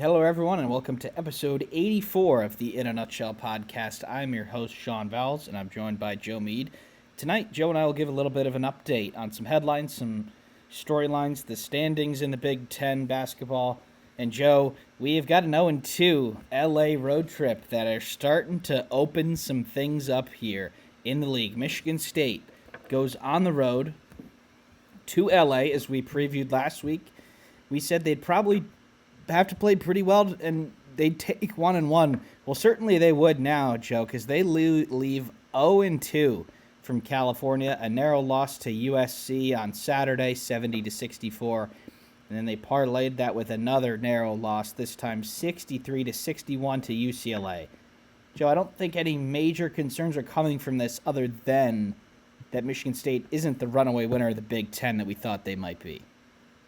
Hello, everyone, and welcome to episode 84 of the In a Nutshell podcast. I'm your host, Sean Vowells, and I'm joined by Joe Meade. Tonight, Joe and I will give a little bit of an update on some headlines, some storylines, the standings in the Big Ten basketball. And Joe, we have got an 0-2 LA road trip that are starting to open some things up here in the league. Michigan State goes on the road to LA, as we previewed last week. We said they'd probably have to play pretty well and they'd take 1-1. Well, certainly they would now, Joe, because they leave 0-2 from California, a narrow loss to USC on Saturday, 70-64, and then they parlayed that with another narrow loss, this time 63-61 to UCLA. Joe, I don't think any major concerns are coming from this other than that Michigan State isn't the runaway winner of the Big Ten that we thought they might be.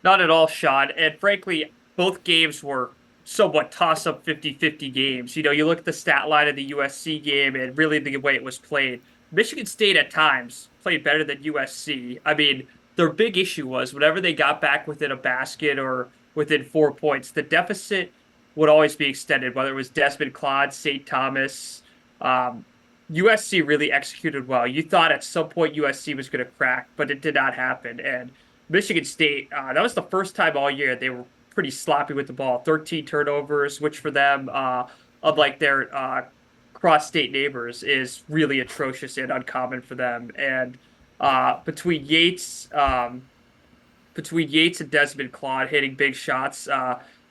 Not at all, Sean. And frankly, both games were somewhat toss-up 50-50 games. You know, you look at the stat line of the USC game and really the way it was played. Michigan State at times played better than USC. I mean, their big issue was whenever they got back within a basket or within 4 points, the deficit would always be extended, whether it was Desmond Claude, St. Thomas. USC really executed well. You thought at some point USC was going to crack, but it did not happen. And Michigan State, that was the first time all year they were pretty sloppy with the ball. 13 turnovers, which for them, unlike their cross-state neighbors, is really atrocious and uncommon for them. And between Yates and Desmond Claude hitting big shots,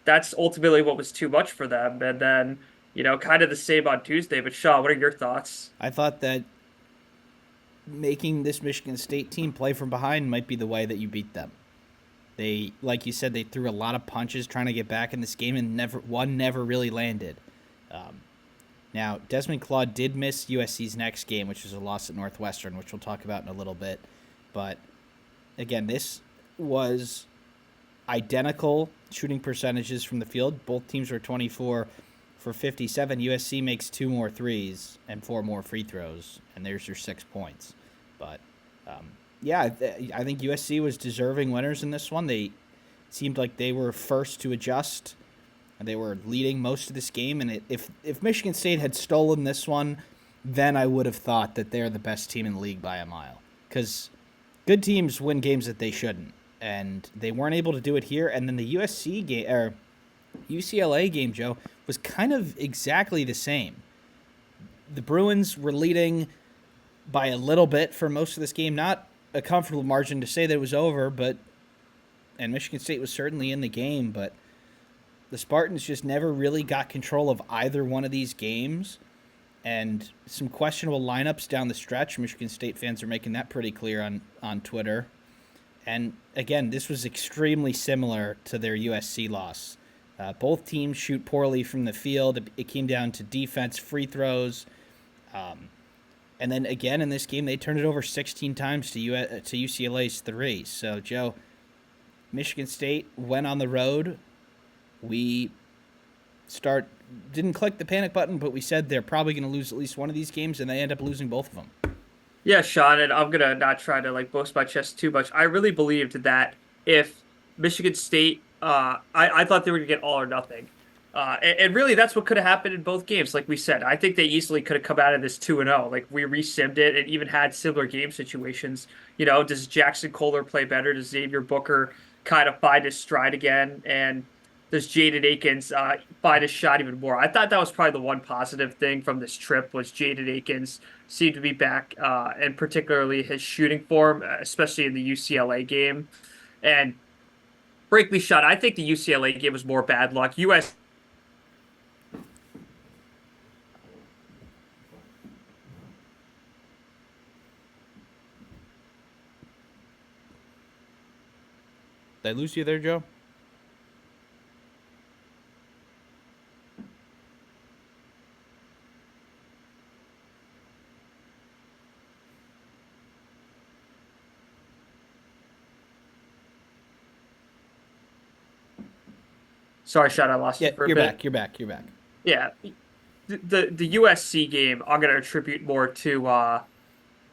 that's ultimately what was too much for them. And then, you know, kind of the same on Tuesday. But Shaw, what are your thoughts? I thought that making this Michigan State team play from behind might be the way that you beat them. They, like you said, they threw a lot of punches trying to get back in this game, and never really landed. Now, Desmond Claude did miss USC's next game, which was a loss at Northwestern, which we'll talk about in a little bit. But, again, this was identical shooting percentages from the field. Both teams were 24 for 57. USC makes 2 more threes and 4 more free throws, and there's your 6 points. But, yeah, I think USC was deserving winners in this one. They seemed like they were first to adjust. They were leading most of this game, and if Michigan State had stolen this one, then I would have thought that they're the best team in the league by a mile. Because good teams win games that they shouldn't, and they weren't able to do it here. And then the USC game or UCLA game, Joe, was kind of exactly the same. The Bruins were leading by a little bit for most of this game, not a comfortable margin to say that it was over, and Michigan State was certainly in the game, but the Spartans just never really got control of either one of these games, and some questionable lineups down the stretch. Michigan State fans are making that pretty clear on Twitter. And again, this was extremely similar to their USC loss. Both teams shoot poorly from the field. It came down to defense, free throws. And then again in this game, they turned it over 16 times to UCLA's 3. So, Joe, Michigan State went on the road. We didn't click the panic button, but we said they're probably going to lose at least one of these games, and they end up losing both of them. Yeah, Sean, and I'm gonna not try to boast my chest too much. I really believed that if Michigan State, I thought they were gonna get all or nothing. And really, that's what could have happened in both games. Like we said, I think they easily could have come out of this 2-0. Like, we resimmed it and even had similar game situations. You know, does Jackson Kohler play better? Does Xavier Booker kind of find his stride again? And does Jaden Akins find his shot even more? I thought that was probably the one positive thing from this trip was Jaden Akins seemed to be back, and particularly his shooting form, especially in the UCLA game. And frankly, Sean, I think the UCLA game was more bad luck. Did I lose you there, Joe? Sorry, Sean, I lost you for a You're bit. back. You're back. You're back. Yeah, the USC game, I'm gonna attribute more to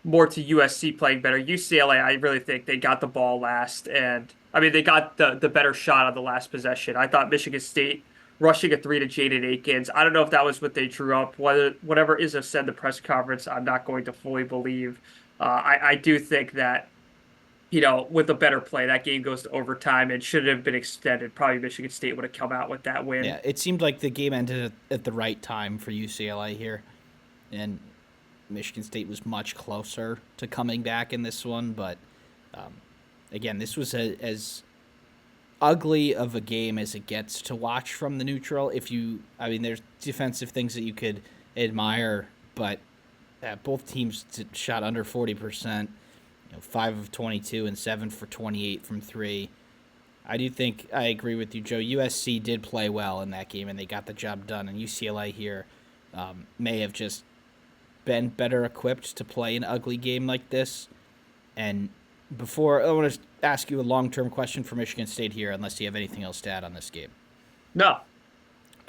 USC playing better. UCLA, I really think they got the ball last, and I mean they got the better shot on the last possession. I thought Michigan State rushing a three to Jaden Akins. I don't know if that was what they drew up. Whatever Izzo said in the press conference, I'm not going to fully believe. I do think that, with a better play, that game goes to overtime and should have been extended. Probably Michigan State would have come out with that win. Yeah, it seemed like the game ended at the right time for UCLA here, and Michigan State was much closer to coming back in this one. But again, this was as ugly of a game as it gets to watch from the neutral. There's defensive things that you could admire, but both teams shot under 40%, 5 of 22 and 7 for 28 from 3. I do think I agree with you, Joe. USC did play well in that game, and they got the job done. And UCLA here may have just been better equipped to play an ugly game like this. And before, I want to ask you a long-term question for Michigan State here, unless you have anything else to add on this game. No. All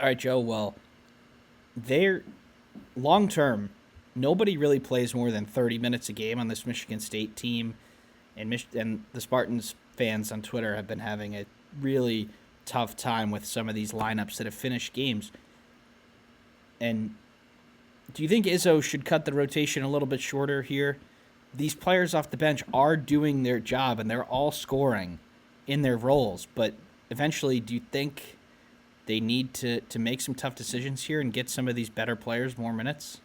right, Joe. Well, they're long-term. Nobody really plays more than 30 minutes a game on this Michigan State team, and the Spartans fans on Twitter have been having a really tough time with some of these lineups that have finished games. And do you think Izzo should cut the rotation a little bit shorter here? These players off the bench are doing their job, and they're all scoring in their roles. But eventually, do you think they need to make some tough decisions here and get some of these better players more minutes?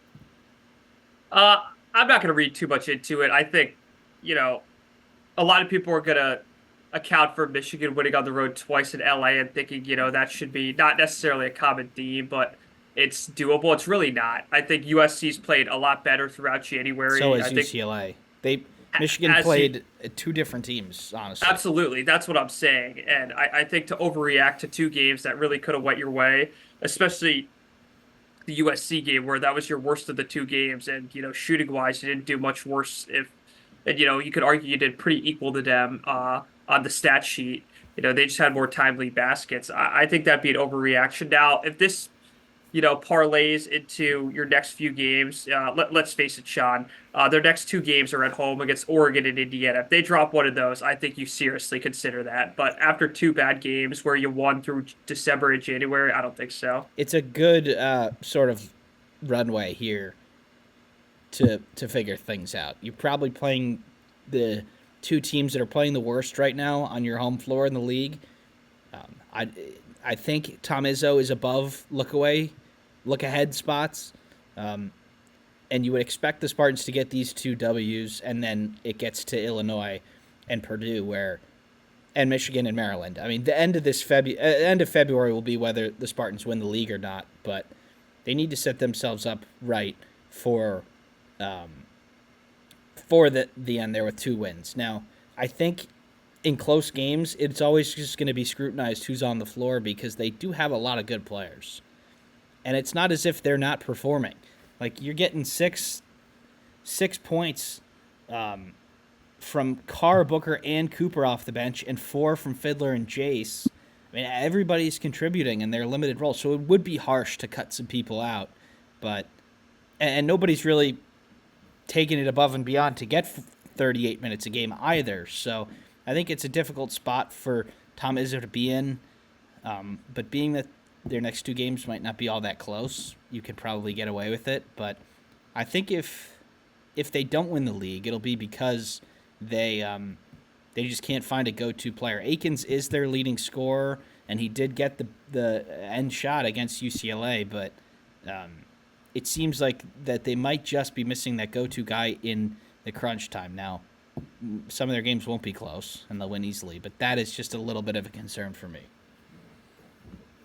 I'm not going to read too much into it. I think, a lot of people are going to account for Michigan winning on the road twice in LA and thinking, that should be not necessarily a common theme, but it's doable. It's really not. I think USC's played a lot better throughout January. So has UCLA. Michigan played two different teams, honestly. Absolutely. That's what I'm saying. And I think to overreact to two games that really could have went your way, especially the USC game where that was your worst of the two games, and shooting wise you didn't do much worse. You could argue you did pretty equal to them on the stat sheet. They just had more timely baskets. I think that'd be an overreaction. Now, if this parlays into your next few games, let's face it, Sean, their next two games are at home against Oregon and Indiana. If they drop one of those, I think you seriously consider that. But after two bad games where you won through December and January, I don't think so. It's a good sort of runway here to figure things out. You're probably playing the two teams that are playing the worst right now on your home floor in the league. I think Tom Izzo is above look-ahead spots. And you would expect the Spartans to get these two W's, and then it gets to Illinois and Purdue, and Michigan and Maryland. I mean, the end of February will be whether the Spartans win the league or not, but they need to set themselves up right for the end there with 2 wins. Now, I think in close games, it's always just going to be scrutinized who's on the floor because they do have a lot of good players. And it's not as if they're not performing. Like, you're getting six points from Carr, Booker, and Cooper off the bench, and 4 from Fiddler and Jace. I mean, everybody's contributing in their limited role, so it would be harsh to cut some people out. And nobody's really taking it above and beyond to get 38 minutes a game either. So I think it's a difficult spot for Tom Izzo to be in. But being that their next 2 games might not be all that close, you could probably get away with it. But I think if they don't win the league, it'll be because they just can't find a go-to player. Akins is their leading scorer, and he did get the end shot against UCLA, but it seems like that they might just be missing that go-to guy in the crunch time. Now, some of their games won't be close, and they'll win easily, but that is just a little bit of a concern for me.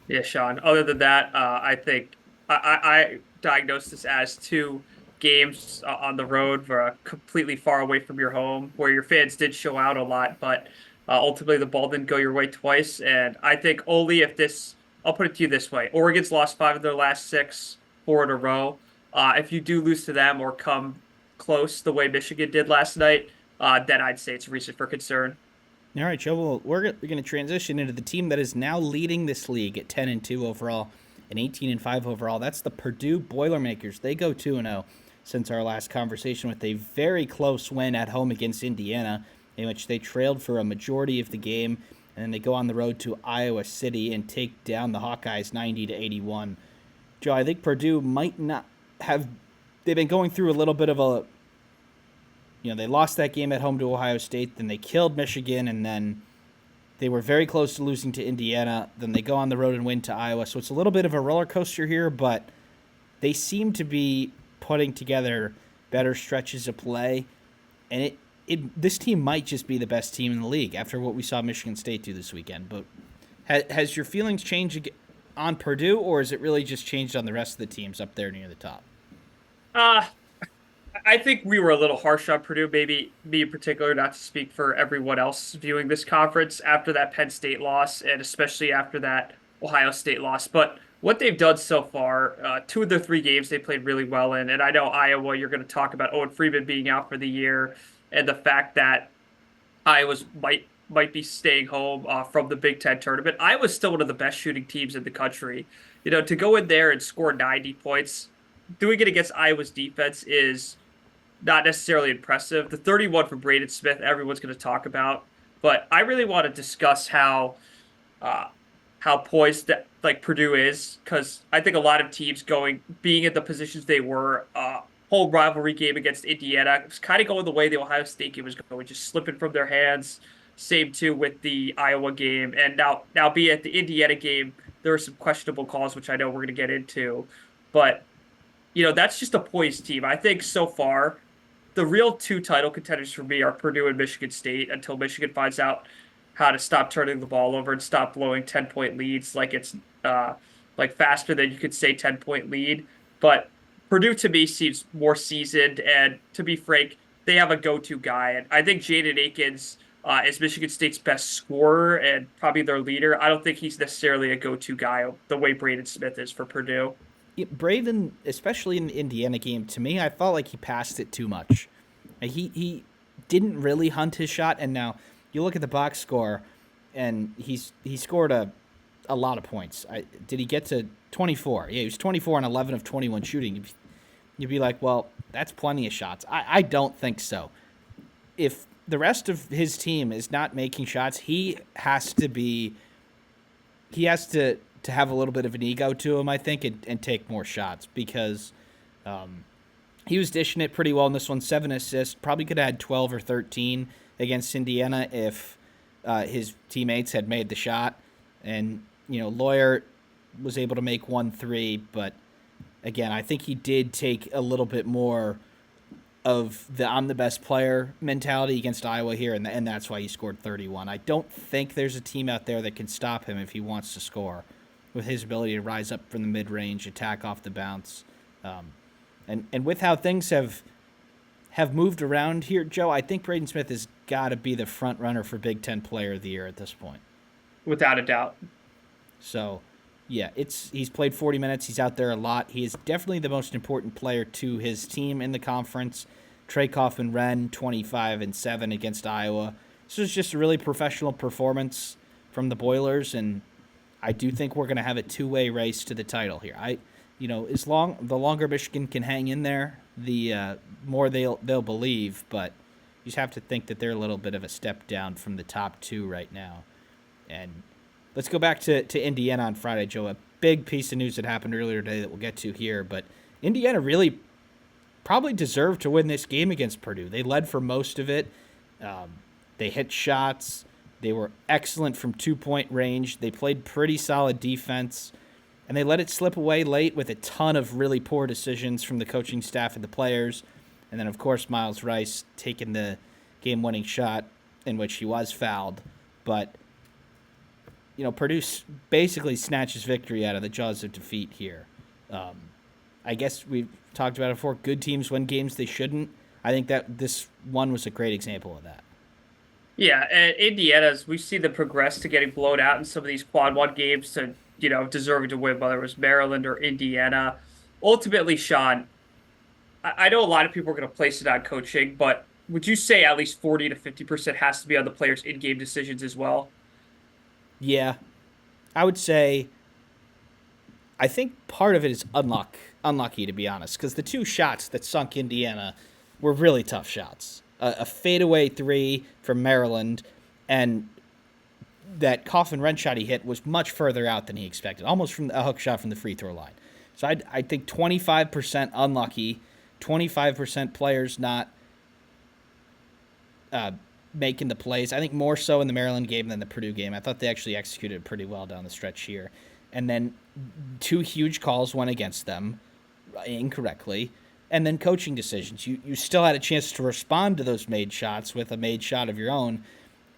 Yeah, Sean. Other than that, I think I diagnosed this as 2 games on the road for completely far away from your home, where your fans did show out a lot, but ultimately the ball didn't go your way twice. And I think only if I'll put it to you this way: Oregon's lost 5 of their last 6, 4 in a row. If you do lose to them or come close the way Michigan did last night, then I'd say it's a reason for concern. All right, Joe. Well, we're going to transition into the team that is now leading this league at 10-2 overall and 18-5 overall. That's the Purdue Boilermakers. They go 2-0 since our last conversation with a very close win at home against Indiana, in which they trailed for a majority of the game and then they go on the road to Iowa City and take down the Hawkeyes 90-81. Joe, I think Purdue might not have. They've been going through a little bit of a. They lost that game at home to Ohio State, then they killed Michigan, and then they were very close to losing to Indiana. Then they go on the road and win to Iowa. So it's a little bit of a roller coaster here, but they seem to be putting together better stretches of play. And this team might just be the best team in the league after what we saw Michigan State do this weekend. But has your feelings changed on Purdue, or is it really just changed on the rest of the teams up there near the top? I think we were a little harsh on Purdue, maybe me in particular, not to speak for everyone else viewing this conference after that Penn State loss, and especially after that Ohio State loss. But what they've done so far, 2 of their 3 games they played really well in, and I know Iowa, you're going to talk about Owen Freeman being out for the year, and the fact that Iowa's might be staying home from the Big Ten tournament. Iowa's still one of the best shooting teams in the country. To go in there and score 90 points, doing it against Iowa's defense is not necessarily impressive. The 31 for Braden Smith, everyone's going to talk about, but I really want to discuss how poised that like Purdue is, because I think a lot of teams being in the positions they were, whole rivalry game against Indiana, it was kind of going the way the Ohio State game was going, just slipping from their hands. Same too with the Iowa game, and now be at the Indiana game, there were some questionable calls, which I know we're going to get into, but that's just a poised team. I think so far, the real 2 title contenders for me are Purdue and Michigan State until Michigan finds out how to stop turning the ball over and stop blowing 10-point leads like it's like faster than you could say 10-point lead. But Purdue to me seems more seasoned, and to be frank, they have a go-to guy. And I think Jaden Akins is Michigan State's best scorer and probably their leader. I don't think he's necessarily a go-to guy the way Braden Smith is for Purdue. Braden, especially in the Indiana game, to me, I felt like he passed it too much. He didn't really hunt his shot, and now you look at the box score, and he scored a lot of points. Did he get to 24? Yeah, he was 24 on 11 of 21 shooting. You'd be like, well, that's plenty of shots. I don't think so. If the rest of his team is not making shots, he has to have a little bit of an ego to him, I think, and take more shots, because he was dishing it pretty well in this one. 7 assists, probably could have had 12 or 13 against Indiana if his teammates had made the shot. And, Lawyer was able to make 1 3, but again, I think he did take a little bit more of the I'm the best player mentality against Iowa here, and that's why he scored 31. I don't think there's a team out there that can stop him if he wants to score, with his ability to rise up from the mid-range, attack off the bounce. And with how things have moved around here, Joe, I think Braden Smith has got to be the front runner for Big Ten Player of the Year at this point. Without a doubt. So, yeah, he's played 40 minutes. He's out there a lot. He is definitely the most important player to his team in the conference. Trey Kaufman-Renn, 25 and 7 against Iowa. This was just a really professional performance from the Boilers, and I do think we're going to have a 2-way race to the title here. The longer Michigan can hang in there, the more they'll believe. But you just have to think that they're a little bit of a step down from the top 2 right now. And let's go back to Indiana on Friday, Joe. A big piece of news that happened earlier today that we'll get to here. But Indiana really probably deserved to win this game against Purdue. They led for most of it. They hit shots. They were excellent from 2-point range. They played pretty solid defense. And they let it slip away late with a ton of really poor decisions from the coaching staff and the players. And then, of course, Miles Rice taking the game-winning shot in which he was fouled. But, Purdue basically snatches victory out of the jaws of defeat here. I guess we've talked about it before. Good teams win games they shouldn't. I think that this one was a great example of that. Yeah, and Indiana's, we see them progress to getting blown out in some of these quad 1 games to, deserving to win, whether it was Maryland or Indiana. Ultimately, Sean, I know a lot of people are going to place it on coaching, but would you say at least 40 to 50% has to be on the players' in-game decisions as well? Yeah, I would say I think part of it is unlucky, to be honest, because the 2 shots that sunk Indiana were really tough shots. A fadeaway 3 from Maryland, and that Coughlin wrench shot he hit was much further out than he expected, almost from a hook shot from the free throw line. So I think 25% unlucky, 25% players not making the plays. I think more so in the Maryland game than the Purdue game. I thought they actually executed pretty well down the stretch here. And then 2 huge calls went against them incorrectly. And then coaching decisions. You still had a chance to respond to those made shots with a made shot of your own.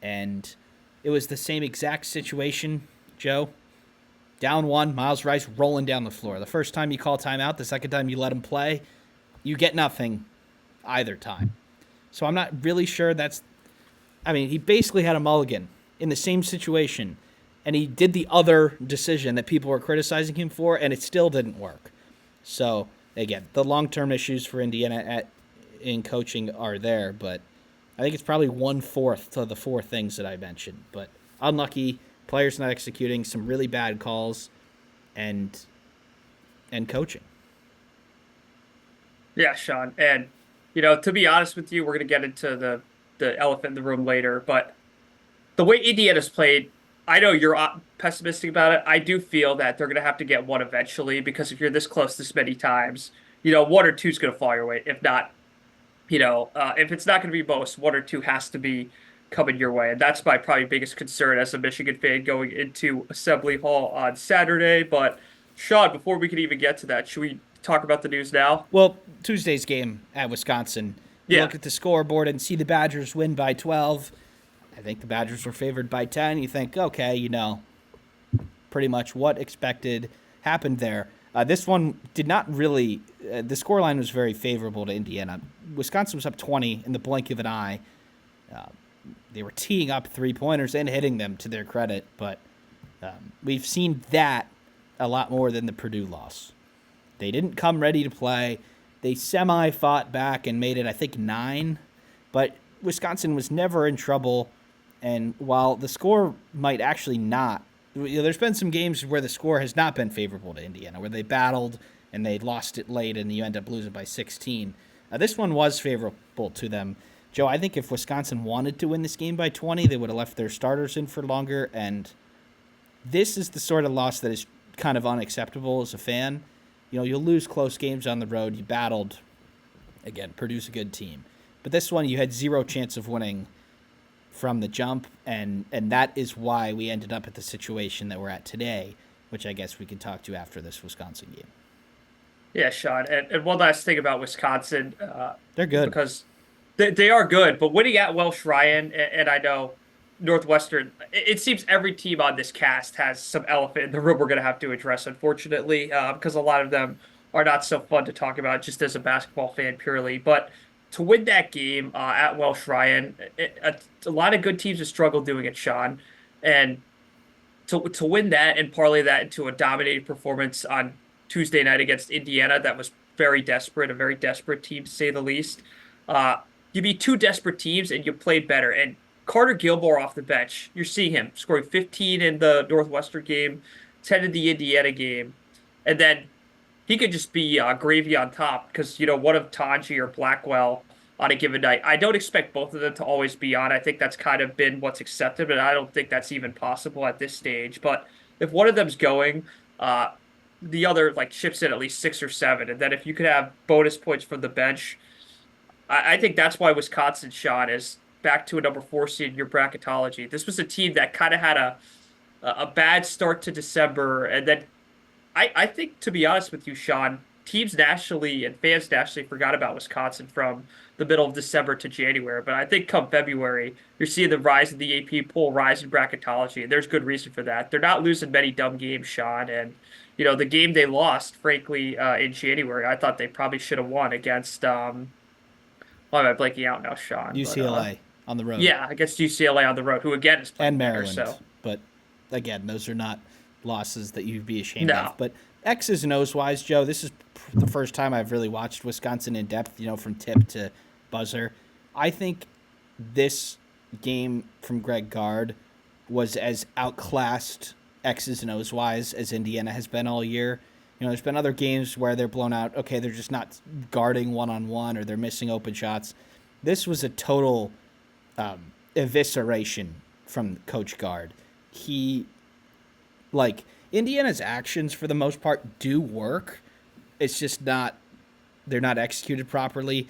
And it was the same exact situation, Joe. Down 1, Miles Rice rolling down the floor. The first time you call timeout, the second time you let him play, you get nothing either time. So I'm not really sure that's... I mean, he basically had a mulligan in the same situation, and he did the other decision that people were criticizing him for, and it still didn't work. So, again, the long-term issues for Indiana in coaching are there, but I think it's probably 1/4 to the 4 things that I mentioned. But unlucky, players not executing, some really bad calls, and coaching. Yeah, Sean. And, to be honest with you, we're going to get into the elephant in the room later. But the way Indiana's played, I know you're pessimistic about it. I do feel that they're going to have to get one eventually, because if you're this close this many times, 1 or 2 is going to fall your way. If not, if it's not going to be most, 1 or 2 has to be coming your way. And that's my probably biggest concern as a Michigan fan going into Assembly Hall on Saturday. But, Sean, before we can even get to that, should we talk about the news now? Well, Tuesday's game at Wisconsin. You look at the scoreboard and see the Badgers win by 12. I think the Badgers were favored by 10. You think, okay, pretty much what expected happened there. This one did not really the scoreline was very favorable to Indiana. Wisconsin was up 20 in the blink of an eye. They were teeing up 3-pointers and hitting them, to their credit, but we've seen that a lot more than the Purdue loss. They didn't come ready to play. They semi-fought back and made it, I think, 9. But Wisconsin was never in trouble. And while the score might actually not, there's been some games where the score has not been favorable to Indiana, where they battled and they lost it late and you end up losing by 16. This one was favorable to them. Joe, I think if Wisconsin wanted to win this game by 20, they would have left their starters in for longer. And this is the sort of loss that is kind of unacceptable as a fan. You'll lose close games on the road. You battled. Again, Purdue's a good team. But this one, you had 0 chance of winning from the jump, and that is why we ended up at the situation that we're at today, which I guess we can talk to after this Wisconsin game. Yeah, Sean. And one last thing about Wisconsin. They're good. Because they are good, but winning at Welsh Ryan, and I know Northwestern, it seems every team on this cast has some elephant in the room we're going to have to address, unfortunately, because a lot of them are not so fun to talk about just as a basketball fan purely. But to win that game at Welsh Ryan, a lot of good teams have struggled doing it, Sean. And to win that and parlay that into a dominating performance on Tuesday night against Indiana, that was very desperate, a very desperate team to say the least. You beat 2 desperate teams and you played better. And Carter Gilmore off the bench, you're seeing him scoring 15 in the Northwestern game, 10 in the Indiana game. And then he could just be gravy on top because, one of Tanji or Blackwell on a given night. I don't expect both of them to always be on. I think that's kind of been what's accepted, but I don't think that's even possible at this stage. But if one of them's going, the other chips in at least 6 or 7. And then if you could have bonus points from the bench, I think that's why Wisconsin, Sean, is back to a number 4 seed in your bracketology. This was a team that kind of had a bad start to December, and then I think, to be honest with you, Sean, teams nationally and fans nationally forgot about Wisconsin from the middle of December to January. But I think come February, you're seeing the rise of the AP poll, rise in bracketology, and there's good reason for that. They're not losing many dumb games, Sean, and the game they lost, frankly, in January, I thought they probably should have won against. Why am I blanking out now, Sean? UCLA on the road. Yeah, against UCLA on the road, who again is playing and Maryland. better, so. But again, those are not losses that you'd be ashamed of. But X's and O's wise, Joe, this is the first time I've really watched Wisconsin in depth, from tip to buzzer. I think this game from Greg Gard was as outclassed X's and O's wise as Indiana has been all year. There's been other games where they're blown out. Okay, they're just not guarding one-on-one or they're missing open shots. This was a total evisceration from Coach Gard. he, like, Indiana's actions for the most part do work. It's just not, they're not executed properly.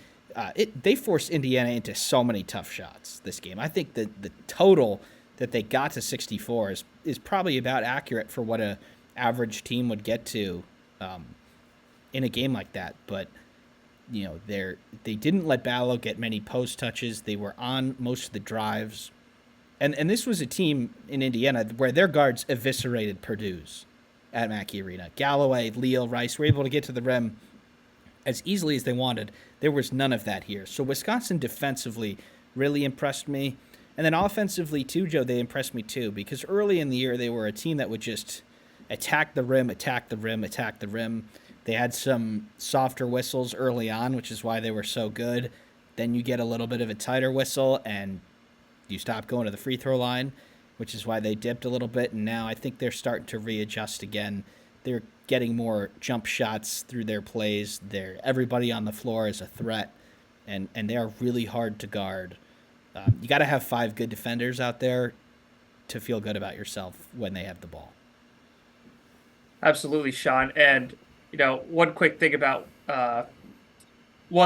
They forced Indiana into so many tough shots this game. I think that the total that they got to 64 is probably about accurate for what a average team would get to in a game like that. But they didn't let Ballo get many post touches. They were on most of the drives. And this was a team in Indiana where their guards eviscerated Purdue's at Mackey Arena. Galloway, Leal, Rice were able to get to the rim as easily as they wanted. There was none of that here. So Wisconsin defensively really impressed me. And then offensively too, Joe, they impressed me too, because early in the year they were a team that would just attack the rim, attack the rim, attack the rim. They had some softer whistles early on, which is why they were so good. Then you get a little bit of a tighter whistle and you stop going to the free throw line, which is why they dipped a little bit. And now I think they're starting to readjust again. They're getting more jump shots through their plays. Everybody on the floor is a threat, and they are really hard to guard. You got to have 5 good defenders out there to feel good about yourself when they have the ball. Absolutely, Sean. And one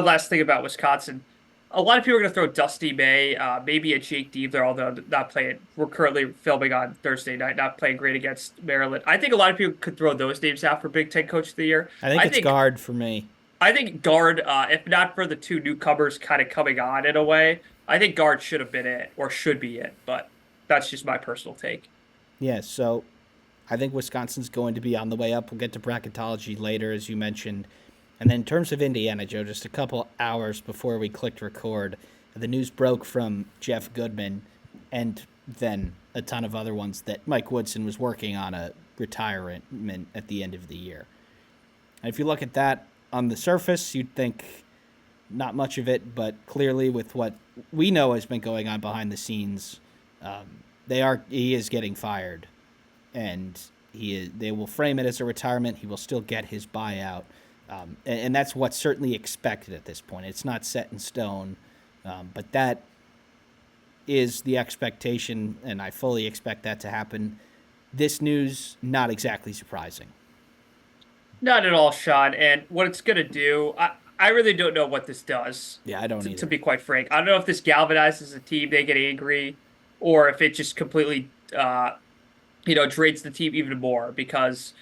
last thing about Wisconsin. A lot of people are going to throw Dusty May, maybe a Jake Diebler, although not playing. We're currently filming on Thursday night, not playing great against Maryland. I think a lot of people could throw those names out for Big Ten Coach of the Year. I think it's guard for me. I think guard, if not for the 2 newcomers kind of coming on in a way, I think guard should have been it or should be it. But that's just my personal take. Yeah, so I think Wisconsin's going to be on the way up. We'll get to bracketology later, as you mentioned. And then in terms of Indiana, Joe, just a couple hours before we clicked record, the news broke from Jeff Goodman and then a ton of other ones that Mike Woodson was working on a retirement at the end of the year. And if you look at that on the surface, you'd think not much of it, but clearly with what we know has been going on behind the scenes, he is getting fired. And they will frame it as a retirement. He will still get his buyout. And that's what's certainly expected at this point. It's not set in stone, but that is the expectation, and I fully expect that to happen. This news, not exactly surprising. Not at all, Sean. And what it's going to do, I really don't know what this does. Yeah, I don't either. To be quite frank. I don't know if this galvanizes the team, they get angry, or if it just completely, drains the team even more, because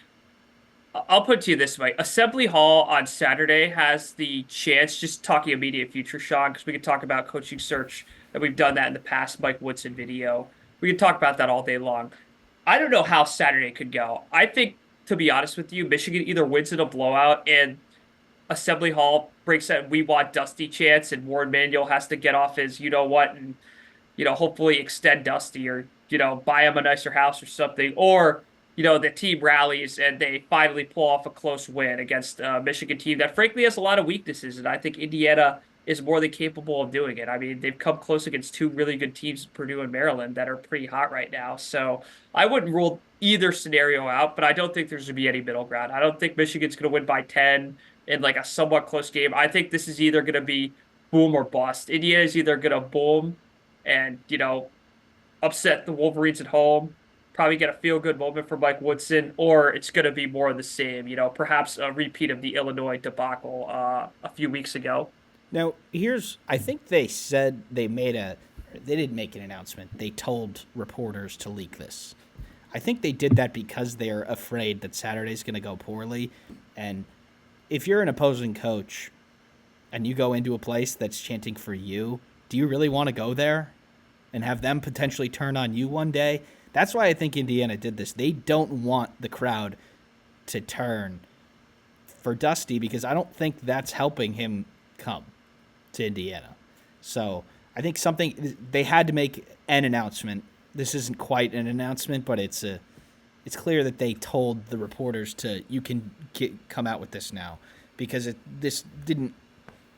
I'll put it to you this way. Assembly Hall on Saturday has the chance, just talking immediate future, Sean, because we could talk about coaching search, and we've done that in the past Mike Woodson video. We could talk about that all day long. I don't know how Saturday could go. I think, to be honest with you, Michigan either wins in a blowout and Assembly Hall breaks that we want Dusty chance, and Warren Manuel has to get off his you-know-what and, hopefully extend Dusty or, buy him a nicer house or something. Or the team rallies and they finally pull off a close win against a Michigan team that frankly has a lot of weaknesses, and I think Indiana is more than capable of doing it. I mean, they've come close against 2 really good teams, Purdue and Maryland, that are pretty hot right now. So I wouldn't rule either scenario out, but I don't think there's going to be any middle ground. I don't think Michigan's going to win by 10 in like a somewhat close game. I think this is either going to be boom or bust. Indiana is either going to boom and, upset the Wolverines at home, probably get a feel-good moment for Mike Woodson, or it's going to be more of the same, perhaps a repeat of the Illinois debacle a few weeks ago. Now, I think they said they didn't make an announcement. They told reporters to leak this. I think they did that because they're afraid that Saturday's going to go poorly. And if you're an opposing coach and you go into a place that's chanting for you, do you really want to go there and have them potentially turn on you one day? That's why I think Indiana did this. They don't want the crowd to turn for Dusty, because I don't think that's helping him come to Indiana. So I think they had to make an announcement. This isn't quite an announcement, but it's clear that they told the reporters you can come out with this now, because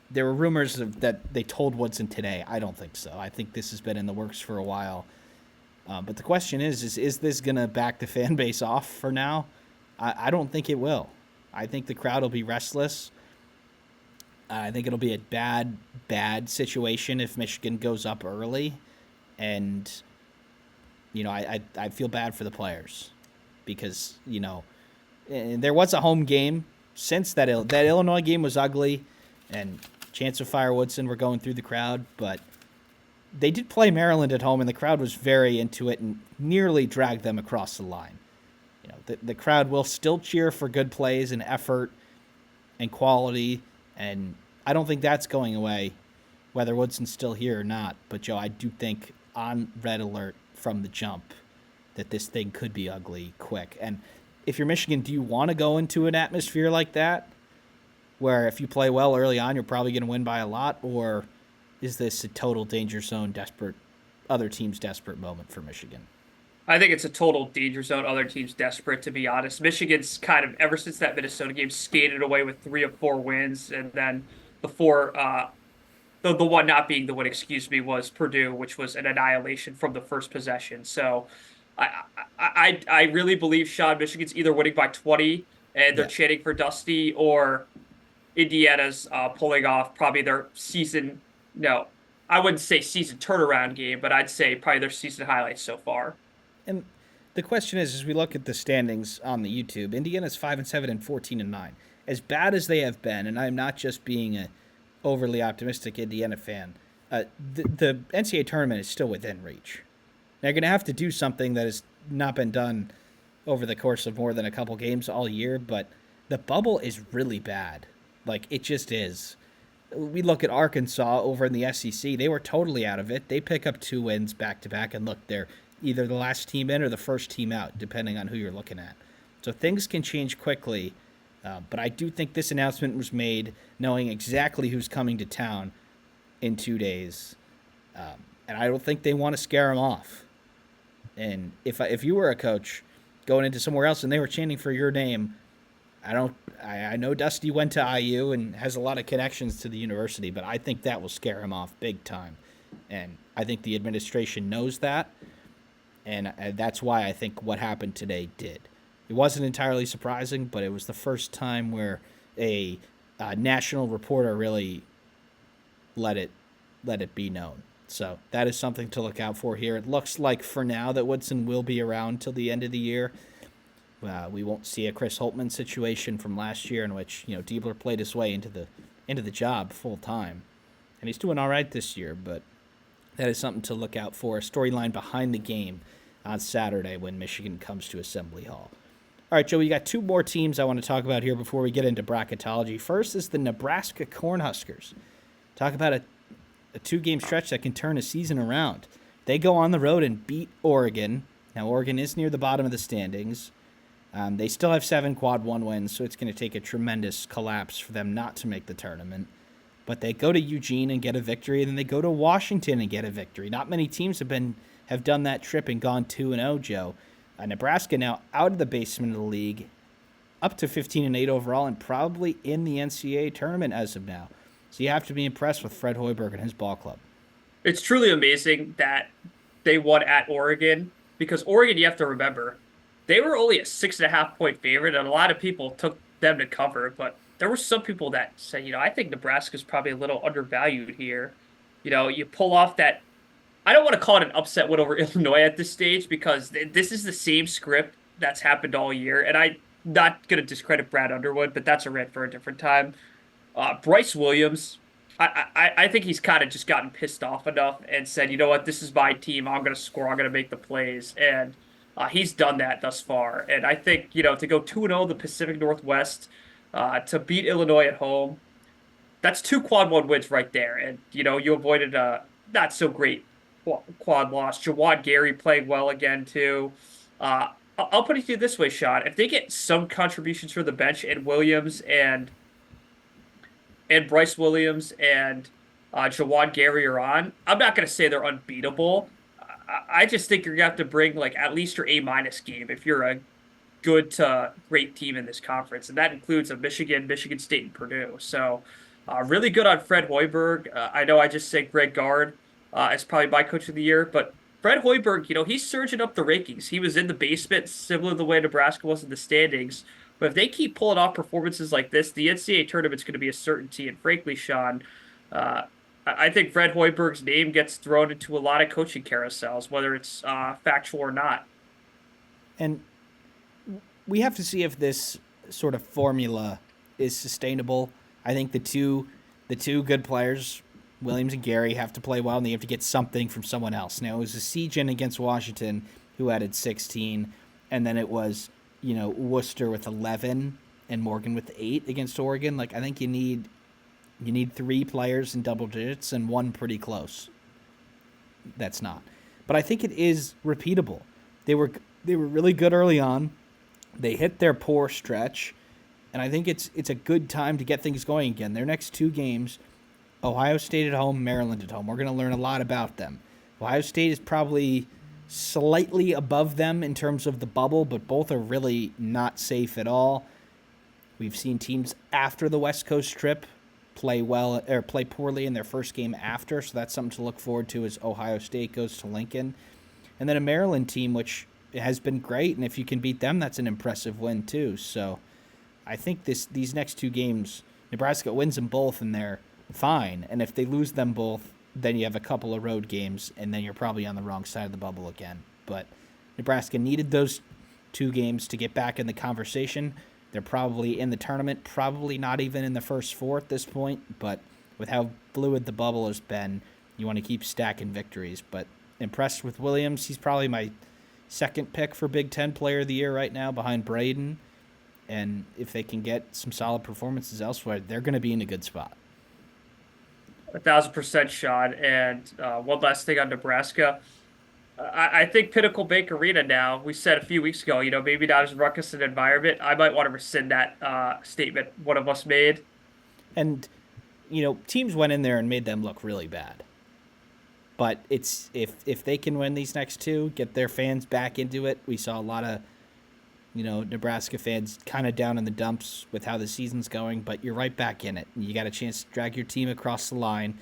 there were rumors that they told Woodson today. I don't think so. I think this has been in the works for a while. But the question is this going to back the fan base off for now? I don't think it will. I think the crowd will be restless. I think it'll be a bad situation if Michigan goes up early. And, I feel bad for the players because and there was a home game since that Illinois game was ugly, and Chance of Fire Woodson were going through the crowd, but they did play Maryland at home, and the crowd was very into it and nearly dragged them across the line. The crowd will still cheer for good plays and effort and quality, and I don't think that's going away, whether Woodson's still here or not. But, Joe, I do think on red alert from the jump that this thing could be ugly quick. And if you're Michigan, do you want to go into an atmosphere like that where if you play well early on, you're probably going to win by a lot? Or is this a total danger zone, other team's desperate moment for Michigan? I think it's a total danger zone. Other teams desperate, to be honest. Michigan's kind of, ever since that Minnesota game, skated away with 3 of 4 wins, and then the four, the one not being the win, excuse me, was Purdue, which was an annihilation from the first possession. So, I really believe, Sean, Michigan's either winning by 20 and they're chanting for Dusty, or Indiana's pulling off probably their season. No, I wouldn't say season turnaround game, but I'd say probably their season highlights so far. And the question is, as we look at the standings on the YouTube, Indiana's 5-7 and 14-9. As bad as they have been, and I'm not just being a overly optimistic Indiana fan, the NCAA tournament is still within reach. They're going to have to do something that has not been done over the course of more than a couple games all year, but the bubble is really bad. Like, it just is. We look at Arkansas over in the SEC. They were totally out of it. They pick up 2 wins back-to-back, and look, they're either the last team in or the first team out, depending on who you're looking at. So things can change quickly, but I do think this announcement was made knowing exactly who's coming to town in 2 days, and I don't think they want to scare them off. And if you were a coach going into somewhere else and they were chanting for your name, I know Dusty went to IU and has a lot of connections to the university, but I think that will scare him off big time. And I think the administration knows that, and that's why I think what happened today did. It wasn't entirely surprising, but it was the first time where a national reporter really let it be known. So that is something to look out for here. It looks like for now that Woodson will be around till the end of the year. We won't see a Chris Holtmann situation from last year in which Diebler played his way into the job full time, and he's doing all right this year. But that is something to look out for. A storyline behind the game on Saturday when Michigan comes to Assembly Hall. All right, Joe, we got 2 more teams I want to talk about here before we get into bracketology. First is the Nebraska Cornhuskers. Talk about a 2-game stretch that can turn a season around. They go on the road and beat Oregon. Now, Oregon is near the bottom of the standings. They still have 7 quad 1 wins, so it's going to take a tremendous collapse for them not to make the tournament. But they go to Eugene and get a victory, and then they go to Washington and get a victory. Not many teams have done that trip and gone 2-0, Joe. Nebraska now out of the basement of the league, up to 15-8 overall, and probably in the NCAA tournament as of now. So you have to be impressed with Fred Hoiberg and his ball club. It's truly amazing that they won at Oregon, because Oregon, you have to remember, they were only a 6.5-point favorite, and a lot of people took them to cover. But there were some people that said, I think Nebraska's probably a little undervalued here. You pull off that. I don't want to call it an upset win over Illinois at this stage, because this is the same script that's happened all year. And I'm not going to discredit Brad Underwood, but that's a rant for a different time. Bryce Williams, I think he's kind of just gotten pissed off enough and said, you know what, this is my team. I'm going to score. I'm going to make the plays. And he's done that thus far. And I think, to go 2-0 in the Pacific Northwest, to beat Illinois at home, that's 2 quad 1 wins right there. And, you avoided a not so great quad loss. Jawad Gary playing well again, too. I'll put it to you this way, Sean. If they get some contributions from the bench and Williams and Bryce Williams and Jawad Gary are on, I'm not going to say they're unbeatable. I just think you're going to have to bring at least your A- game if you're a good to great team in this conference. And that includes Michigan State, and Purdue. So really good on Fred Hoiberg. I know I just said Greg Gard as probably my coach of the year, but Fred Hoiberg, he's surging up the rankings. He was in the basement, similar to the way Nebraska was in the standings. But if they keep pulling off performances like this, the NCAA tournament's going to be a certainty. And frankly, Sean, I think Fred Hoiberg's name gets thrown into a lot of coaching carousels, whether it's factual or not. And we have to see if this sort of formula is sustainable. I think the two good players, Williams and Gary, have to play well, and they have to get something from someone else. Now it was a siege in against Washington, who added 16, and then it was Worcester with 11 and Morgan with 8 against Oregon. Like I think you need 3 players in double digits and one pretty close. That's not, but I think it is repeatable. They were really good early on. They hit their poor stretch, and I think it's a good time to get things going again. Their next 2 games, Ohio State at home, Maryland at home. We're going to learn a lot about them. Ohio State is probably slightly above them in terms of the bubble, but both are really not safe at all. We've seen teams after the West Coast trip play well or play poorly in their first game after, so that's something to look forward to as Ohio State goes to Lincoln. And then a Maryland team which has been great, and if you can beat them, that's an impressive win too. So I think these next 2 games, Nebraska wins them both and they're fine. And if they lose them both, then you have a couple of road games, and then you're probably on the wrong side of the bubble again. But Nebraska needed those 2 games to get back in the conversation. They're probably in the tournament, probably not even in the first 4 at this point. But with how fluid the bubble has been, you want to keep stacking victories. But impressed with Williams. He's probably my second pick for Big Ten Player of the Year right now, behind Braden. And if they can get some solid performances elsewhere, they're going to be in a good spot. 1,000% Sean. And one last thing on Nebraska. I think Pinnacle Bank Arena now, we said a few weeks ago, maybe not as ruckus an environment. I might want to rescind that statement one of us made. And, teams went in there and made them look really bad. But it's if they can win these next 2, get their fans back into it. We saw a lot of, Nebraska fans kind of down in the dumps with how the season's going, but you're right back in it. You got a chance to drag your team across the line,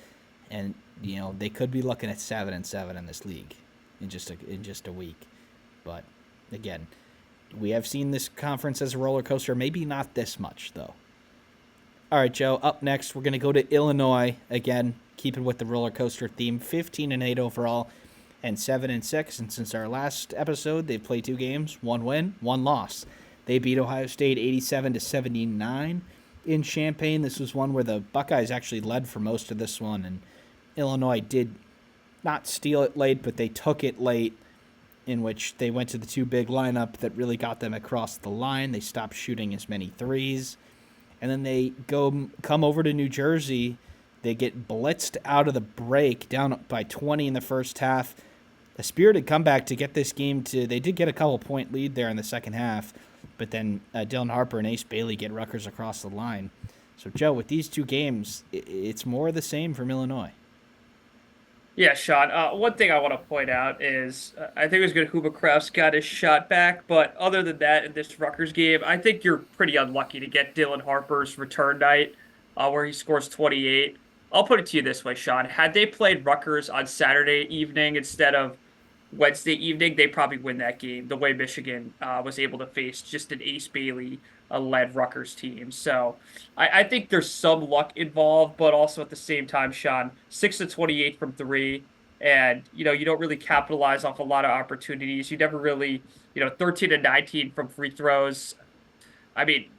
and they could be looking at 7-7 in this league in just a week. But again, we have seen this conference as a roller coaster. Maybe not this much though. All right, Joe. Up next, we're going to go to Illinois again, keeping with the roller coaster theme. 15-8 overall, and 7-6. And since our last episode, they've played 2 games, 1 win, 1 loss. They beat Ohio State 87-79 in Champaign. This was one where the Buckeyes actually led for most of this one, and Illinois did not steal it late, but they took it late, in which they went to the 2 big lineup that really got them across the line. They stopped shooting as many threes. And then they come over to New Jersey. They get blitzed out of the break, down by 20 in the first half. A spirited comeback to get this game to. They did get a couple-point lead there in the second half, but then Dylan Harper and Ace Bailey get Rutgers across the line. So, Joe, with these 2 games, it's more of the same from Illinois. Yeah, Sean. One thing I want to point out is I think it was good Huber Kraus got his shot back, but other than that, in this Rutgers game, I think you're pretty unlucky to get Dylan Harper's return night where he scores 28. I'll put it to you this way, Sean. Had they played Rutgers on Saturday evening instead of Wednesday evening, they probably win that game the way Michigan was able to face just an Ace Bailey led Rutgers team. So I think there's some luck involved, but also at the same time, Sean, 6-28 from 3. And, you don't really capitalize off a lot of opportunities. You never really, 13-19 from free throws. I mean,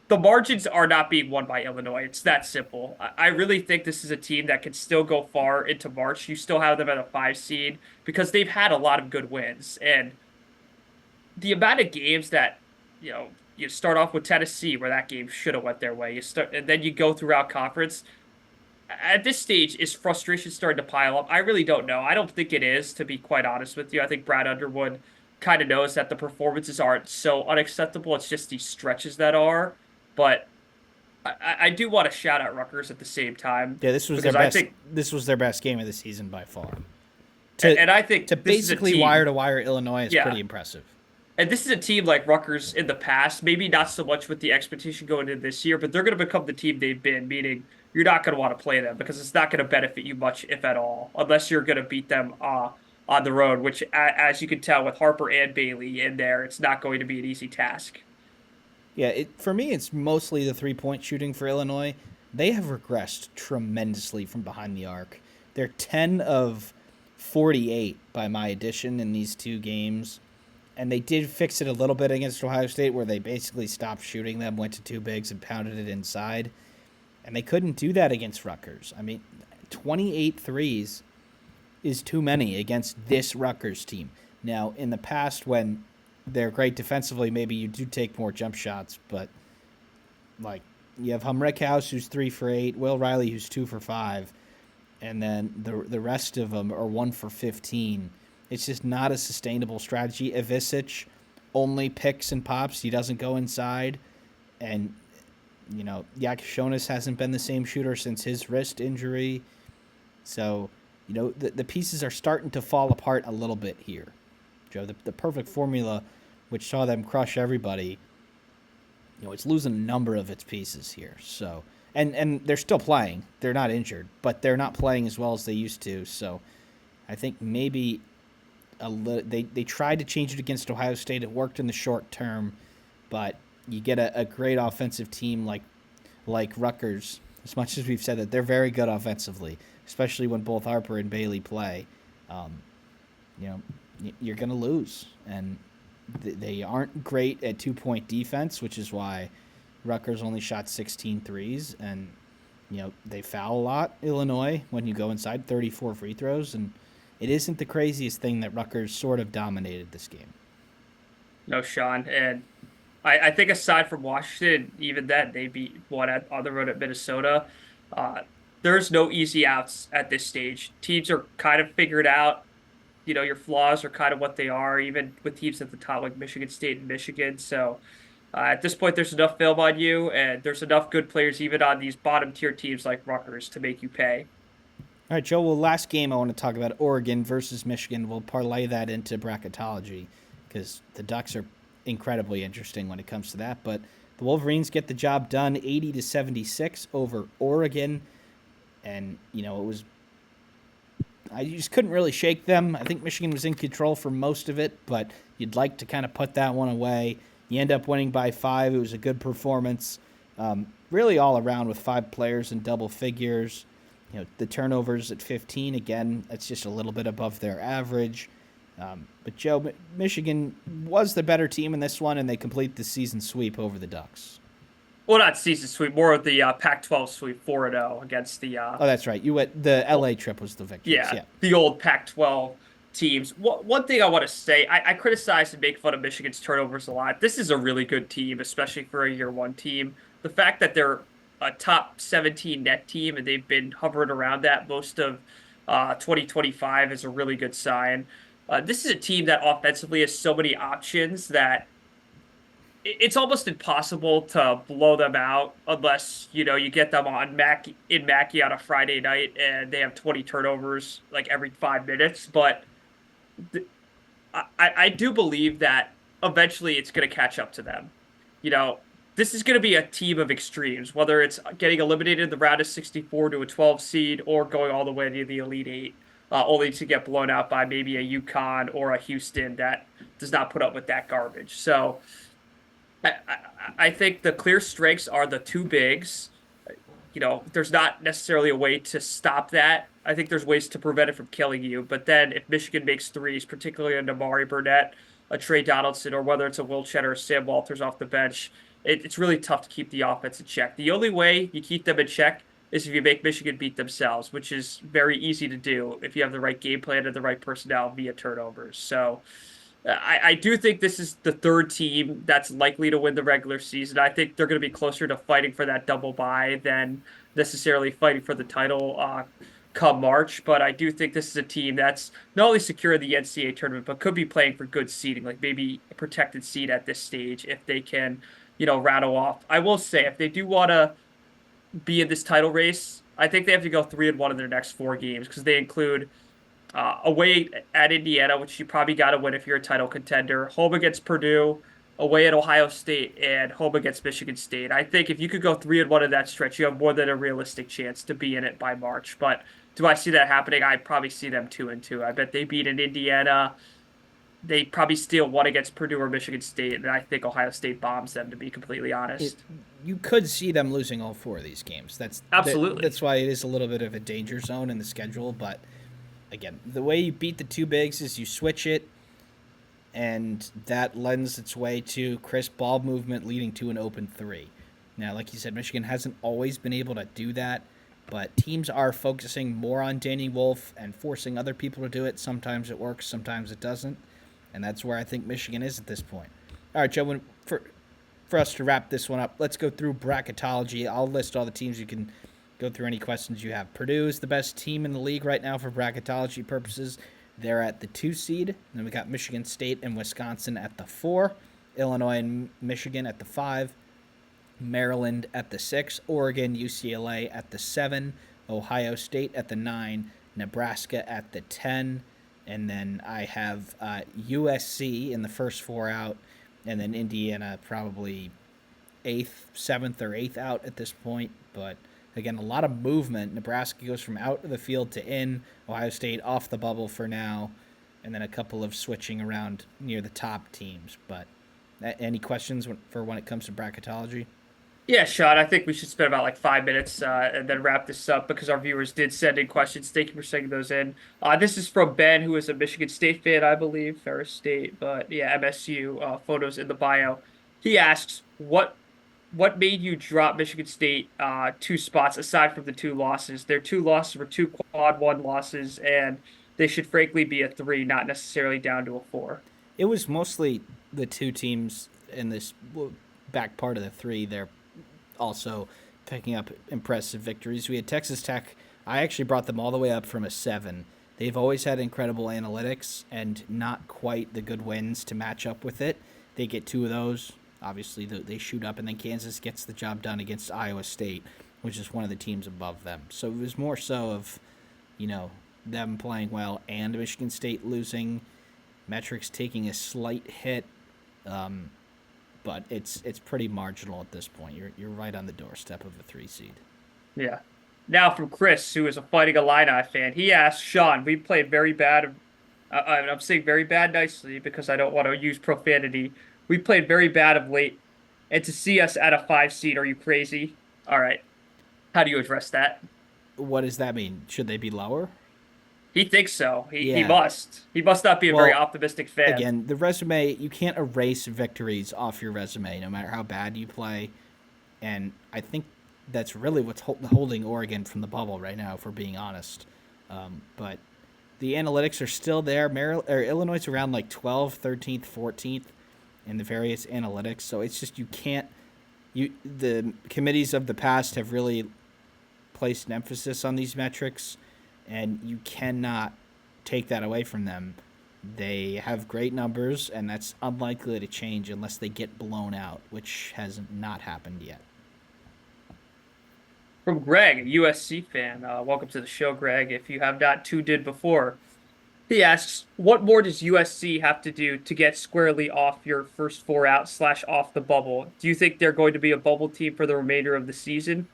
the margins are not being won by Illinois. It's that simple. I really think this is a team that can still go far into March. You still have them at a 5 seed because they've had a lot of good wins. And the amount of games that, you start off with Tennessee where that game should have went their way. And then you go throughout conference. At this stage, is frustration starting to pile up? I really don't know. I don't think it is, to be quite honest with you. I think Brad Underwood kind of knows that the performances aren't so unacceptable. It's just these stretches that are. But I do want to shout out Rutgers at the same time. Yeah, this was their best. This was their best game of the season by far. And I think to basically wire to wire Illinois is pretty impressive. And this is a team like Rutgers in the past, maybe not so much with the expectation going into this year, but they're going to become the team they've been, meaning you're not going to want to play them because it's not going to benefit you much, if at all, unless you're going to beat them on the road, which, as you can tell with Harper and Bailey in there, it's not going to be an easy task. Yeah, for me, it's mostly the 3-point shooting for Illinois. they have regressed tremendously from behind the arc. They're 10 of 48 by my addition in these two games. And they did fix it a little bit against Ohio State where they basically stopped shooting them, went to two bigs, and pounded it inside. And they couldn't do that against Rutgers. I mean, 28 threes is too many against this Rutgers team. Now, in the past, when they're great defensively, maybe you do take more jump shots, but like you have Humrickhouse, who's 3 for 8, Will Riley, who's 2 for 5, and then the rest of them are 1 for 15. It's just not a sustainable strategy. Ivisic only picks and pops. He doesn't go inside. And, Yakishonis hasn't been the same shooter since his wrist injury. So, the pieces are starting to fall apart a little bit here. Joe, the perfect formula, which saw them crush everybody, it's losing a number of its pieces here. So, and they're still playing. They're not injured, but they're not playing as well as they used to. So, I think maybe they tried to change it against Ohio State. It worked in the short term, but you get a great offensive team like Rutgers. As much as we've said that they're very good offensively, especially when both Harper and Bailey play, you're going to lose. And they aren't great at 2-point defense, which is why Rutgers only shot 16 threes. And, they foul a lot, Illinois, when you go inside 34 free throws. And it isn't the craziest thing that Rutgers sort of dominated this game. No, Sean. And I think aside from Washington, even then, they beat one on the road at Minnesota. There's no easy outs at this stage. Teams are kind of figured out. Your flaws are kind of what they are, even with teams at the top like Michigan State and Michigan. So at this point, there's enough film on you, and there's enough good players even on these bottom-tier teams like Rutgers to make you pay. All right, Joe, well, last game I want to talk about Oregon versus Michigan. We'll parlay that into bracketology because the Ducks are incredibly interesting when it comes to that. But the Wolverines get the job done 80-76 over Oregon. And, I just couldn't really shake them. I think Michigan was in control for most of it, but you'd like to kind of put that one away. You end up winning by 5. It was a good performance, really all around with 5 players in double figures. The turnovers at 15, again, that's just a little bit above their average. But, Joe, Michigan was the better team in this one, and they complete the season sweep over the Ducks. Well, not season sweep, more of the Pac-12 sweep 4-0 against the. Oh, that's right. The LA trip was the victory. Yeah, the old Pac-12 teams. One thing I want to say, I criticize and make fun of Michigan's turnovers a lot. This is a really good team, especially for a year one team. The fact that they're a top 17 net team and they've been hovering around that most of 2025 is a really good sign. This is a team that offensively has so many options that it's almost impossible to blow them out unless you get them on Mackey on a Friday night and they have 20 turnovers like every 5 minutes. But I do believe that eventually it's going to catch up to them. This is going to be a team of extremes, whether it's getting eliminated in the round of 64 to a 12 seed or going all the way to the Elite Eight, only to get blown out by maybe a UConn or a Houston that does not put up with that garbage. So I think the clear strengths are the 2 bigs. There's not necessarily a way to stop that. I think there's ways to prevent it from killing you. But then if Michigan makes threes, particularly a Damari Burnett, a Trey Donaldson, or whether it's a Will Cheddar or Sam Walters off the bench, it's really tough to keep the offense in check. The only way you keep them in check is if you make Michigan beat themselves, which is very easy to do if you have the right game plan and the right personnel via turnovers. So I do think this is the 3rd team that's likely to win the regular season. I think they're going to be closer to fighting for that double bye than necessarily fighting for the title come March. But I do think this is a team that's not only secure in the NCAA tournament, but could be playing for good seeding, like maybe a protected seed at this stage if they can, rattle off. I will say, if they do want to be in this title race, I think they have to go 3-1 in their next 4 games because they include away at Indiana, which you probably got to win if you're a title contender, home against Purdue, away at Ohio State, and home against Michigan State. I think if you could go 3-1 in that stretch, you have more than a realistic chance to be in it by March. But do I see that happening? I probably see them 2-2. I bet they beat an Indiana, they probably steal one against Purdue or Michigan State, and I think Ohio State bombs them, to be completely It honest. you could see them losing all four of these games. Absolutely. That's why it is a little bit of a danger zone in the schedule. But again, the way you beat the two bigs is you switch it, and that lends its way to crisp ball movement leading to an open three. Now, like you said, Michigan hasn't always been able to do that, but teams are focusing more on Danny Wolf and forcing other people to do it. Sometimes it works, sometimes it doesn't, and that's where I think Michigan is at this point. All right, Joe, for us to wrap this one up, let's go through bracketology. I'll list all the teams. You can go through any questions you have. Purdue is the best team in the league right now for bracketology purposes. They're at the 2 seed. Then we got Michigan State and Wisconsin at the 4, Illinois and Michigan at the 5, Maryland at the 6, Oregon, UCLA at the 7, Ohio State at the 9, Nebraska at the 10, and then I have USC in the first four out, and then Indiana probably eighth, seventh, or eighth out at this point. But again, a lot of movement. Nebraska goes from out of the field to in. Ohio State off the bubble for now, and then a couple of switching around near the top teams. But any questions for when it comes to bracketology? Yeah, Sean, I think we should spend about like 5 minutes and then wrap this up because our viewers did send in questions. Thank you for sending those in. This is from Ben, who is a Michigan State fan, I believe, Ferris State, but yeah, MSU photos in the bio. He asks, what made you drop Michigan State 2 spots aside from the 2 losses? Their 2 losses were 2 quad 1 losses, and they should frankly be a 3, not necessarily down to a 4. It was mostly the two teams in this back part of the three. They're also picking up impressive victories. We had Texas Tech. I actually brought them all the way up from a 7. They've always had incredible analytics and not quite the good wins to match up with it. They get 2 of those. Obviously, they shoot up, and then Kansas gets the job done against Iowa State, which is one of the teams above them. So it was more so of, them playing well and Michigan State losing, metrics taking a slight hit, but it's pretty marginal at this point. You're right on the doorstep of a 3 seed. Yeah. Now from Chris, who is a Fighting Illini fan, he asks, Sean, we played very bad. I'm saying very bad nicely because I don't want to use profanity. We played very bad of late, and to see us at a 5 seed, are you crazy? All right. How do you address that? What does that mean? Should they be lower? He thinks so. He Yeah. must. He must not be a very Well, optimistic fan. again, the resume, you can't erase victories off your resume no matter how bad you play. And I think that's really what's holding Oregon from the bubble right now, if we're being honest. But the analytics are still there. Maryland or Illinois is around like 12th, 13th, 14th in the various analytics. So it's just you can't. The committees of the past have really placed an emphasis on these metrics, and you cannot take that away from them. They have great numbers, and that's unlikely to change unless they get blown out, which has not happened yet. From Greg, a USC fan. Welcome to the show, Greg. If you have not tuned in before, he asks, what more does USC have to do to get squarely off your first 4 out / off the bubble? Do you think they're going to be a bubble team for the remainder of the season?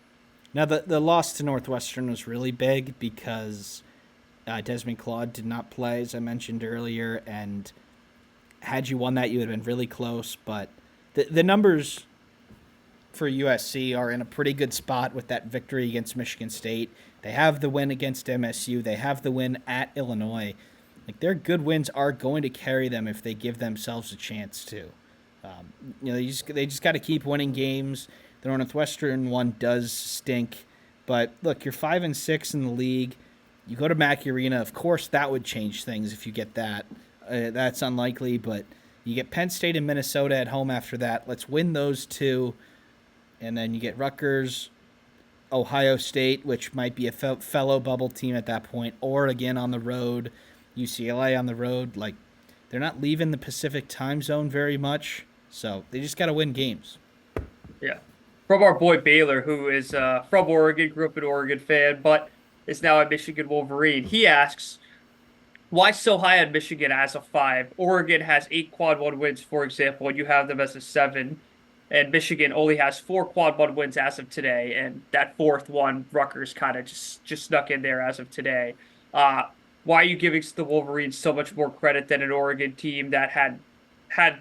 Now, the loss to Northwestern was really big because Desmond Claude did not play, as I mentioned earlier, and had you won that, you would have been really close. But the numbers for USC are in a pretty good spot with that victory against Michigan State. They have the win against MSU. They have the win at Illinois. Like, their good wins are going to carry them if they give themselves a chance to. They just got to keep winning games. The Northwestern one does stink, but look, you're 5-6 in the league. You go to Mackey Arena. Of course, that would change things if you get that. That's unlikely, but you get Penn State and Minnesota at home after that. Let's win those 2, and then you get Rutgers, Ohio State, which might be a fellow bubble team at that point, or again on the road, UCLA on the road. Like, they're not leaving the Pacific time zone very much, so they just got to win games. Yeah. From our boy Baylor, who is from Oregon, grew up an Oregon fan, but is now a Michigan Wolverine. He asks, why so high on Michigan as a 5? Oregon has 8 quad 1 wins, for example, and you have them as a 7. And Michigan only has 4 quad 1 wins as of today, and that 4th one, Rutgers, kind of just snuck in there as of today. why are you giving the Wolverines so much more credit than an Oregon team that had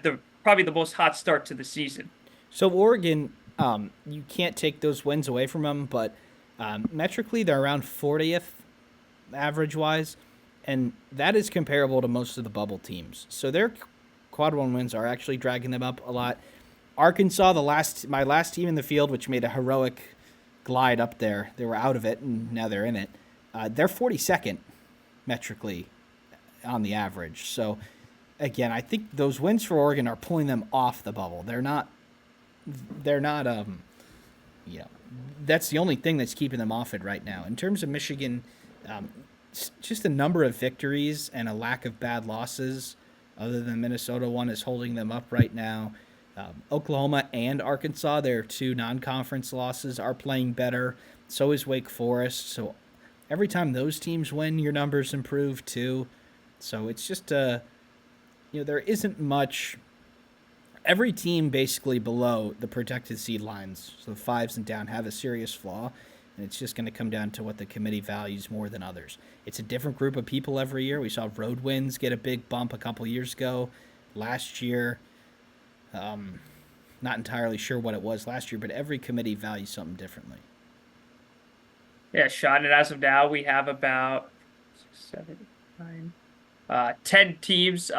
the probably the most hot start to the season? So Oregon, you can't take those wins away from them, but metrically they're around 40th average wise, and that is comparable to most of the bubble teams. So their quad one wins are actually dragging them up a lot. Arkansas, my last team in the field, which made a heroic glide up there. They were out of it, and now they're in it. They're 42nd metrically on the average. So again, I think those wins for Oregon are pulling them off the bubble. They're not. You know, that's the only thing that's keeping them off it right now. In terms of Michigan, just a number of victories and a lack of bad losses, other than Minnesota one, is holding them up right now. Oklahoma and Arkansas, their two non-conference losses, are playing better. So is Wake Forest. So every time those teams win, your numbers improve too. So it's just there isn't much. Every team basically below the protected seed lines, so the fives and down, have a serious flaw, and it's just going to come down to what the committee values more than others. It's a different group of people every year. We saw road wins get a big bump a couple years ago. Last year, not entirely sure what it was last year, but every committee values something differently. Yeah, Sean, and as of now, we have about 6, 7, 9, 10 teams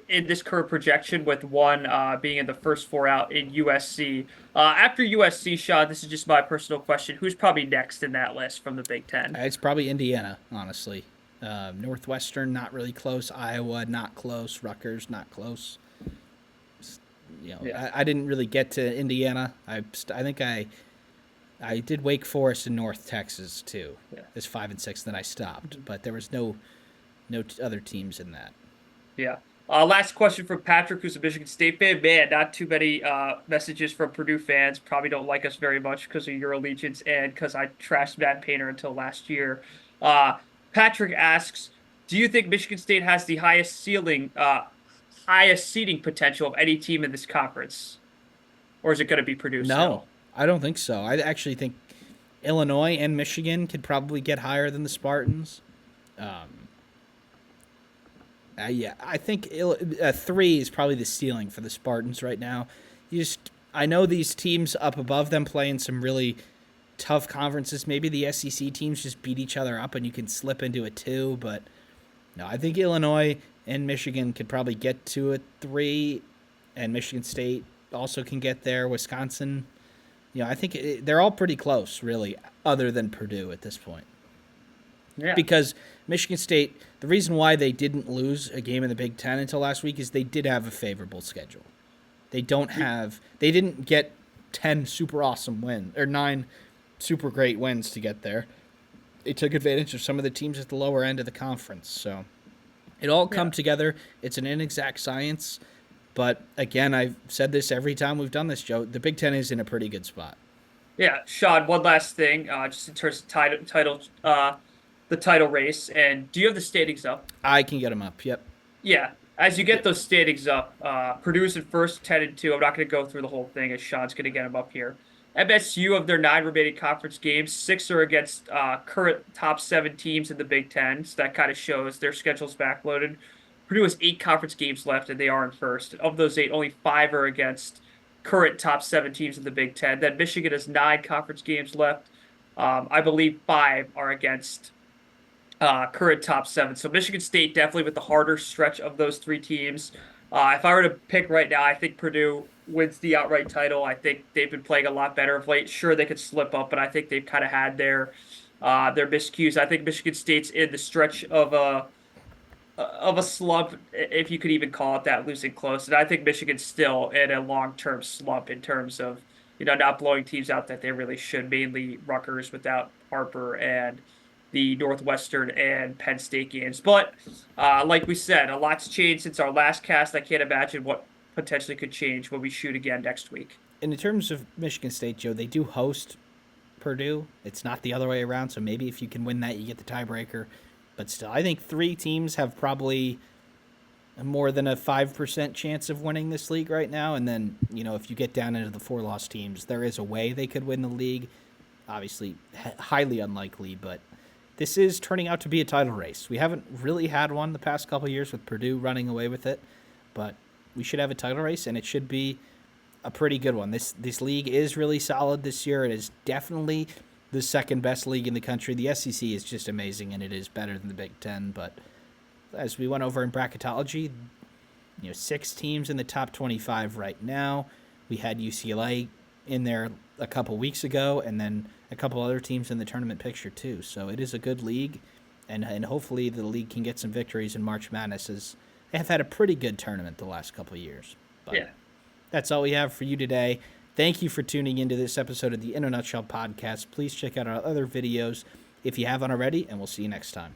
in this current projection, with one being in the first four out in USC. After USC, Sean, this is just my personal question. Who's probably next in that list from the Big Ten? It's probably Indiana, honestly. Northwestern, not really close. Iowa, not close. Rutgers, not close. I didn't really get to Indiana. I think I did Wake Forest and North Texas too. Yeah. As 5 and 6. Then I stopped, but there was no other teams in that. Yeah. Last question from Patrick, who's a Michigan State fan. Man, not too many messages from Purdue fans. Probably don't like us very much because of your allegiance and because I trashed Matt Painter until last year. Patrick asks, do you think Michigan State has the highest seeding potential of any team in this conference? Or is it going to be Purdue? No, still? I don't think so. I actually think Illinois and Michigan could probably get higher than the Spartans. I think 3 is probably the ceiling for the Spartans right now. I know these teams up above them play in some really tough conferences. Maybe the SEC teams just beat each other up and you can slip into a 2, but no, I think Illinois and Michigan could probably get to a 3, and Michigan State also can get there. Wisconsin, I think they're all pretty close, really, other than Purdue at this point. Yeah. Because Michigan State, the reason why they didn't lose a game in the Big Ten until last week is they did have a favorable schedule. They didn't get 10 super awesome wins or 9 super great wins to get there. They took advantage of some of the teams at the lower end of the conference. So it all come together. It's an inexact science. But again, I've said this every time we've done this, Joe. The Big Ten is in a pretty good spot. Yeah, Sean, one last thing, just in terms of the title race. And do you have the standings up? I can get them up. Yep. Yeah. As you get those standings up, Purdue's in first, 10-2. I'm not going to go through the whole thing, as Sean's going to get them up here. MSU, of their 9 remaining conference games, 6 are against current top 7 teams in the Big Ten. So that kind of shows their schedule's backloaded. Purdue has 8 conference games left, and they are in first. Of those 8, only 5 are against current top 7 teams in the Big Ten. Then Michigan has 9 conference games left. I believe 5 are against current top 7. So Michigan State definitely with the harder stretch of those 3 teams. If I were to pick right now, I think Purdue wins the outright title. I think they've been playing a lot better of late. Sure, they could slip up, but I think they've kind of had their miscues. I think Michigan State's in the stretch of a slump, if you could even call it that, losing close. And I think Michigan's still in a long-term slump in terms of, not blowing teams out that they really should, mainly Rutgers without Harper and the Northwestern and Penn State games. But like we said, a lot's changed since our last cast. I can't imagine what potentially could change when we shoot again next week. And in terms of Michigan State, Joe, they do host Purdue. It's not the other way around, so maybe if you can win that, you get the tiebreaker. But still, I think 3 teams have probably more than a 5% chance of winning this league right now. And then, if you get down into the 4-loss teams, there is a way they could win the league. Obviously, highly unlikely, but this is turning out to be a title race. We haven't really had one the past couple of years with Purdue running away with it, but we should have a title race, and it should be a pretty good one. This league is really solid this year. It is definitely the second best league in the country. The SEC is just amazing, and it is better than the Big Ten. But as we went over in bracketology, 6 teams in the top 25 right now. We had UCLA in there a couple weeks ago, and then a couple other teams in the tournament picture too. So it is a good league, and hopefully the league can get some victories in March Madness, as they have had a pretty good tournament the last couple of years. But Yeah. that's all we have for you today. Thank you for tuning into this episode of the In a Nutshell podcast. Please check out our other videos if you haven't already, and we'll see you next time.